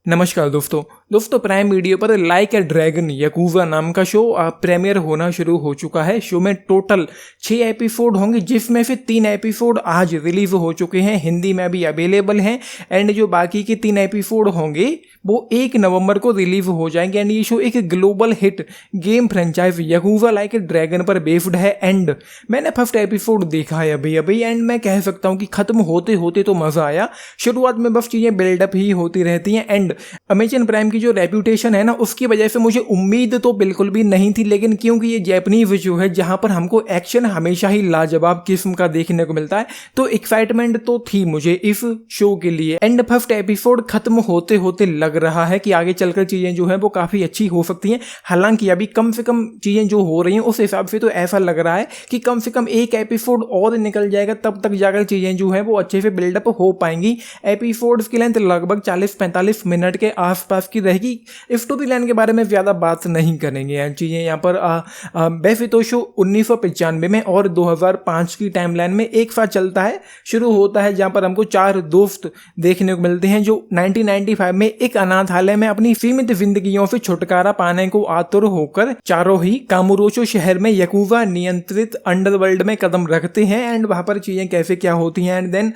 नमस्कार दोस्तों prime video पर लाइक ए ड्रैगन याकुजा नाम का शो प्रीमियर होना शुरू हो चुका है। शो में टोटल 6 एपिसोड होंगे, जिसमें से 3 एपिसोड आज रिलीज हो चुके हैं, हिंदी में भी अवेलेबल हैं। एंड जो बाकी के 3 एपिसोड होंगे वो 1 नवंबर को रिलीज हो जाएंगे। एंड ये शो एक global hit game franchise yakuza like a dragon पर बेस्ड है। एंड मैंने फर्स्ट एपिसोड देखा है अभी एंड मैं कह सकता हूँ कि खत्म होते होते तो मजा आया। शुरुआत में बस चीजें बिल्डअप ही होती रहती हैं। एंड अमेजन प्राइम की जो रेप्यूटेशन है ना, उसकी वजह से मुझे उम्मीद तो बिल्कुल भी नहीं थी, लेकिन क्योंकि ये जैपनीज शो है जहां पर हमको एक्शन हमेशा ही लाजवाब किस्म का देखने को मिलता है, तो एक्साइटमेंट तो थी मुझे इस शो के लिए। एंड फर्स्ट एपिसोड खत्म होते होते लग रहा है कि आगे चलकर चीजें जो है वो काफी अच्छी हो सकती हैं। हालांकि अभी कम से कम चीजें जो हो रही हैं उस हिसाब से तो ऐसा लग रहा है कि कम से कम एक एपिसोड और निकल जाएगा, तब तक जाकर चीजें जो है वो अच्छे से बिल्डअप हो पाएंगी। एपिसोड्स की लेंथ लगभग 40-45 मिनट के आसपास की रहेगी। स्टोरी लाइन के बारे में ज़्यादा बात नहीं करेंगे यार, चीज़ें यहाँ पर वैसे तो शो 1995 में और 2005 की टाइमलाइन में एक साथ चलता है। शुरू होता है जहाँ पर हमको 4 दोस्त देखने को मिलते हैं जो 1995 में एक अनाथालय में अपनी सीमित जिंदगियों से छुटकारा पाने को आतुर होकर चारों ही कामुरोचो शहर में याकुजा नियंत्रित अंडरवर्ल्ड में कदम रखते हैं। एंड वहाँ पर चीज़ें कैसे क्या होती हैं एंड देन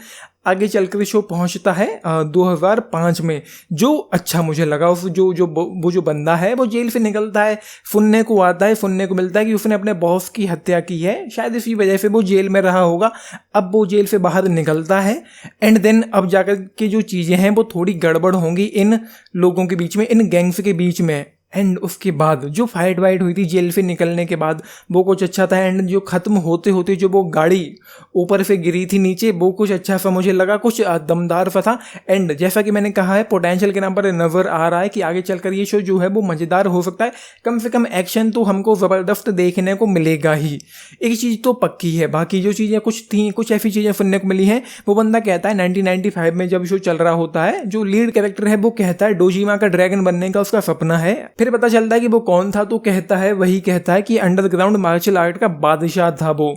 आगे चलकर शो पहुंचता है 2005 में। जो अच्छा मुझे लगा, उस वो जो बंदा है वो जेल से निकलता है, सुनने को मिलता है कि उसने अपने बॉस की हत्या की है, शायद इसी वजह से वो जेल में रहा होगा। अब वो जेल से बाहर निकलता है एंड देन अब जाकर के जो चीज़ें हैं वो थोड़ी गड़बड़ होंगी इन लोगों के बीच में, इन गैंग्स के बीच में। एंड उसके बाद जो फाइट वाइट हुई थी जेल से निकलने के बाद वो कुछ अच्छा था। एंड जो खत्म होते होते जो वो गाड़ी ऊपर से गिरी थी नीचे, वो कुछ अच्छा सा मुझे लगा, कुछ दमदार सा था। एंड जैसा कि मैंने कहा है, पोटेंशियल के नाम पर नजर आ रहा है कि आगे चलकर ये शो जो है वो मज़ेदार हो सकता है। कम से कम एक्शन तो हमको ज़बरदस्त देखने को मिलेगा ही, एक चीज़ तो पक्की है। बाकी जो चीज़ें कुछ थी, कुछ ऐसी चीज़ें सुनने को मिली हैं। वो बंदा कहता है 1995 में जब शो चल रहा होता है, जो लीड कैरेक्टर है वो कहता है डोजीमा का ड्रैगन बनने का उसका सपना है। फिर पता चलता है कि वो कौन था, तो कहता है कि अंडरग्राउंड मार्शल आर्ट का बादशाह था वो,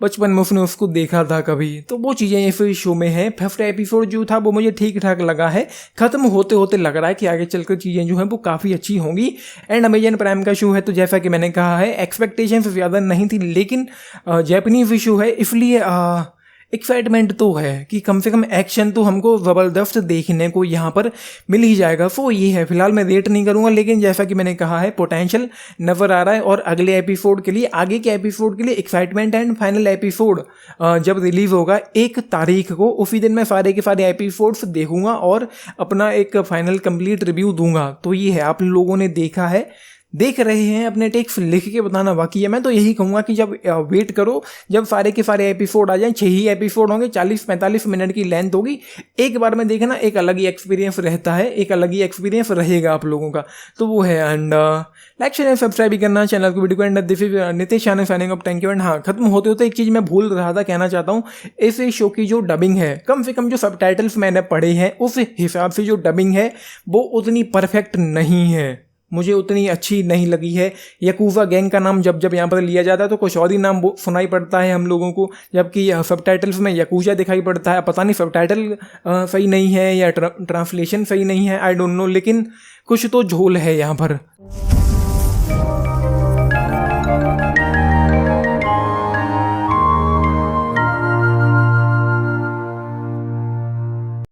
बचपन में उसने उसको देखा था कभी। तो वो चीज़ें ये फिर शो में है। फर्स्ट एपिसोड जो था वो मुझे ठीक ठाक लगा है। खत्म होते होते लग रहा है कि आगे चलकर चीज़ें जो हैं वो काफ़ी अच्छी होंगी। एंड अमेजन प्राइम का शो है तो जैसा कि मैंने कहा है, एक्सपेक्टेशन से ज़्यादा नहीं थी, लेकिन जैपनीज शो है इसलिए एक्साइटमेंट तो है कि कम से कम एक्शन तो हमको ज़बरदस्त देखने को यहाँ पर मिल ही जाएगा। सो ये है, फिलहाल मैं रेट नहीं करूँगा, लेकिन जैसा कि मैंने कहा है पोटेंशियल नज़र आ रहा है। और अगले एपिसोड के लिए, आगे के एपिसोड के लिए एक्साइटमेंट। एंड फाइनल एपिसोड जब रिलीज़ होगा 1 तारीख को, उसी दिन मैं सारे के सारे एपिसोड्स देखूँगा और अपना एक फाइनल कंप्लीट रिव्यू दूंगा। तो ये है, आप लोगों ने देखा है, देख रहे हैं, अपने टेक्स्ट लिख के बताना बाकी है। मैं तो यही कहूँगा कि जब वेट करो, जब सारे के सारे एपिसोड आ जाएं। 6 ही एपिसोड होंगे, 40-45 मिनट की लेंथ होगी। एक बार में देखना एक अलग ही एक्सपीरियंस रहता है, एक अलग ही एक्सपीरियंस रहेगा आप लोगों का। तो वो है। एंड लाइक शेयर सब्सक्राइब भी करना चैनल को, वीडियो को। And this is Nitesh Shah signing up, thank you. And हाँ, खत्म होते होते एक चीज़ मैं भूल रहा था, कहना चाहता हूँ, इस शो की जो डबिंग है, कम से कम जो सबटाइटल्स मैंने पढ़े हैं उस हिसाब से जो डबिंग है वो उतनी परफेक्ट नहीं है, मुझे उतनी अच्छी नहीं लगी है। याकुजा गैंग का नाम जब यहाँ पर लिया जाता है तो कुछ और ही नाम सुनाई पड़ता है हम लोगों को, जबकि सबटाइटल्स में याकुजा दिखाई पड़ता है। पता नहीं सबटाइटल सही नहीं है या ट्रांसलेशन सही नहीं है, आई डोंट नो, लेकिन कुछ तो झोल है यहाँ पर।